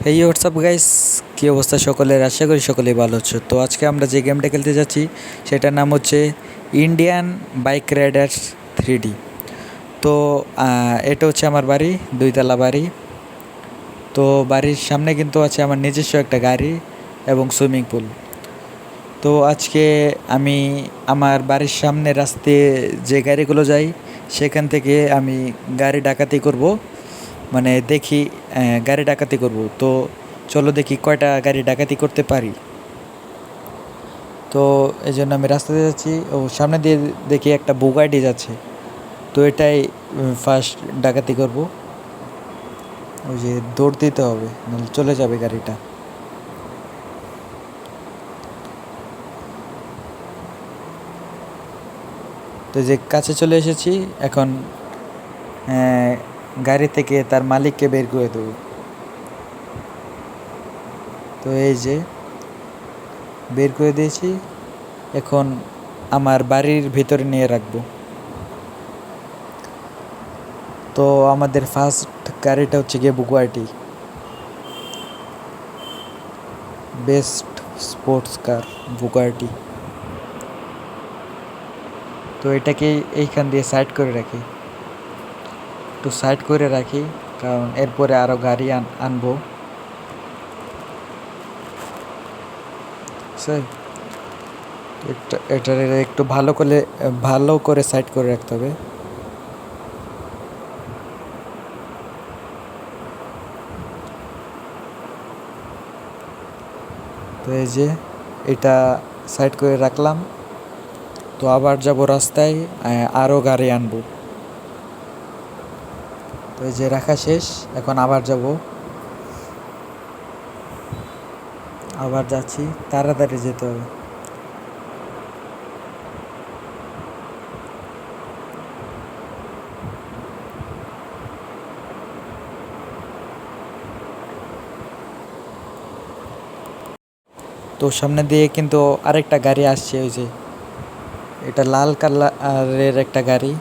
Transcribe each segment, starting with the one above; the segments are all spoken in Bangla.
এই হোয়াটসঅ্যাপ গাইস, কী অবস্থা সকলের? আশা করি সকলেই ভালো আছো। তো আজকে আমরা যে গেমটা খেলতে যাচ্ছি সেটার নাম হচ্ছে ইন্ডিয়ান বাইক রাইডার্স 3D। তো এটা হচ্ছে আমার বাড়ি, দুইতলা বাড়ি। তো বাড়ির সামনে কিন্তু আছে আমার নিজস্ব একটা গাড়ি এবং সুইমিং পুল। তো আজকে আমি আমার বাড়ির সামনে রাস্তায় যে গাড়িগুলো যাই সেখান থেকে আমি গাড়ি ডাকাতি করব, মানে দেখি গাড়ি ডাকাতি করব। তো চলো দেখি কয়টা গাড়ি ডাকাতি করতে পারি। তো এই জন্য আমি রাস্তাতে যাচ্ছি, ও সামনে দিয়ে দেখি একটা বুগাটি যাচ্ছে। তো এটাই ফার্স্ট ডাকাতি করব। ওই যে দৌড় দিতে হবে, নাহলে চলে যাবে গাড়িটা। তো যে কাছে চলে এসেছি, এখন গাড়ি থেকে তার মালিককে বের করে দেবো। তো এই যে বের করে দিয়েছি, এখন আমার বাড়ির ভিতরে নিয়ে রাখবো। তো আমাদের ফার্স্ট গাড়িটা হচ্ছে গিয়ে Bugatti, best sports car Bugatti. তো এটাকে এইখান দিয়ে সাইড করে রাখি, একটু সাইড করে রাখি, কারণ এরপরে আরও গাড়ি আনবো। স্যার এটা একটু ভালো করে সাইড করে রাখতে হবে। তো এই যে এটা সাইড করে রাখলাম। তো আবার যাব রাস্তায়, আরও গাড়ি আনবো। তো এই যে রাখা শেষ, এখন আবার যাব, আবার যাচ্ছি, তাড়াতাড়ি যেতে হবে। তো সামনে দিয়ে কিন্তু আরেকটা গাড়ি আসছে, ওই যে এটা লাল কালারের একটা গাড়ি।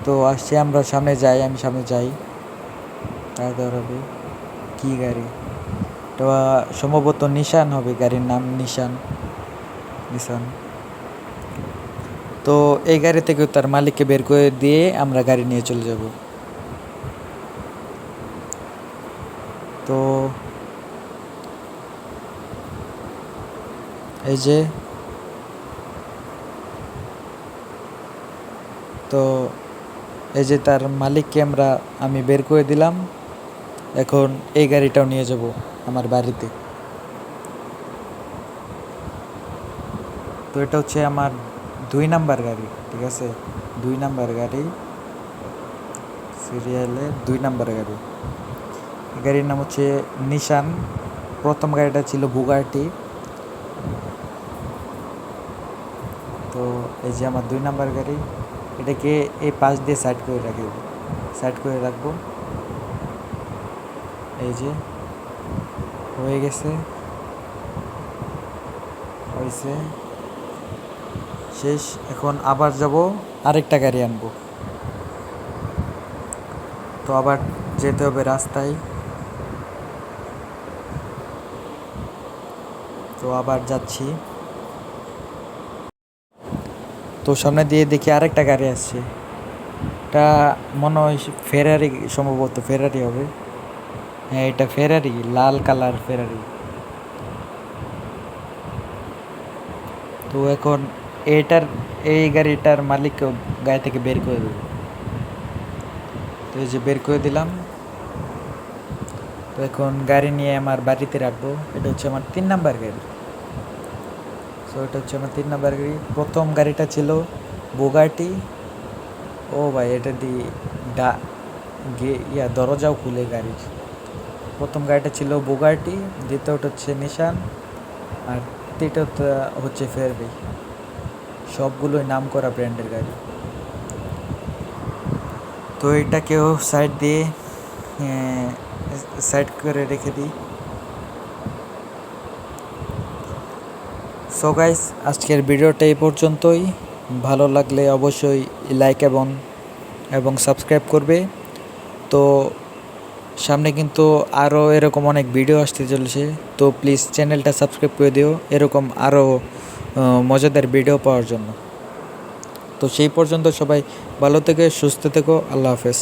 তো আসছে, আমরা সামনে যাই, আমি সামনে যাই। তাড়াতাড়ি হবে। কী গাড়ি? এটা সম্ভবত নিশান হবে, গাড়ির নাম নিশান। তো এই গাড়ি থেকে তার মালিককে বের করে দিয়ে আমরা গাড়ি নিয়ে চলে যাব। তো এই যে তার মালিককে আমি বের করে দিলাম। এখন এই গাড়িটাও নিয়ে যাব আমার বাড়িতে। তো এটা হচ্ছে আমার 2 নাম্বার গাড়ি, ঠিক আছে? 2 নাম্বার গাড়ি, সিরিয়ালে 2 নাম্বার গাড়ি। গাড়ির নাম হচ্ছে নিশান। প্রথম গাড়িটা ছিল বুগাটি। তো এই যে আমার 2 নাম্বার গাড়ি, এটাকে এই পাশ দিয়ে সাইড করে রাখবো। এই যে হয়ে গেছে, হয়েছে, শেষ। এখন আবার যাব, আরেকটা গাড়ি আনবো। তো আবার যেতে হবে রাস্তায়। তো আবার যাচ্ছি। তো সামনে দিয়ে দেখি আরেকটা গাড়ি আসছে। এটা মনে হয় ফেরারি, সম্ভবত ফেরারি হবে। হ্যাঁ, এটা ফেরারি, লাল কালার ফেরারি। তো এখন এই গাড়িটার মালিককে গাড়ি থেকে বের করে দেবো। তো এই যে বের করে দিলাম। তো এখন গাড়ি নিয়ে আমার বাড়িতে রাখবো। এটা হচ্ছে আমার 3 নাম্বার গাড়ি। তো এটা হচ্ছে আমার 3 নাম্বার গাড়ি। প্রথম গাড়িটা ছিল বুগাটি। ও ভাই, এটা দিয়ে দরজাও খুলে গাড়ির। প্রথম গাড়িটা ছিল বুগাটি, দ্বিতীয়টা হচ্ছে নিশান, আর তৃতীয়টা হচ্ছে ফেরারি। সবগুলোই নাম করা ব্র্যান্ডের গাড়ি। তো এটাকেও সাইড করে রেখে দিই। সো গাইস, আজকের ভিডিওটা এই পর্যন্তই। ভালো লাগলে অবশ্যই লাইক এবং সাবস্ক্রাইব করবে। তো সামনে কিন্তু আরও এরকম অনেক ভিডিও আসতে চলেছে, তো প্লিজ চ্যানেলটা সাবস্ক্রাইব করে দিও এরকম আরও মজাদার ভিডিও পাওয়ার জন্য। তো সেই পর্যন্ত সবাই ভালো থেকে সুস্থ থেকো, আল্লাহ হাফেজ।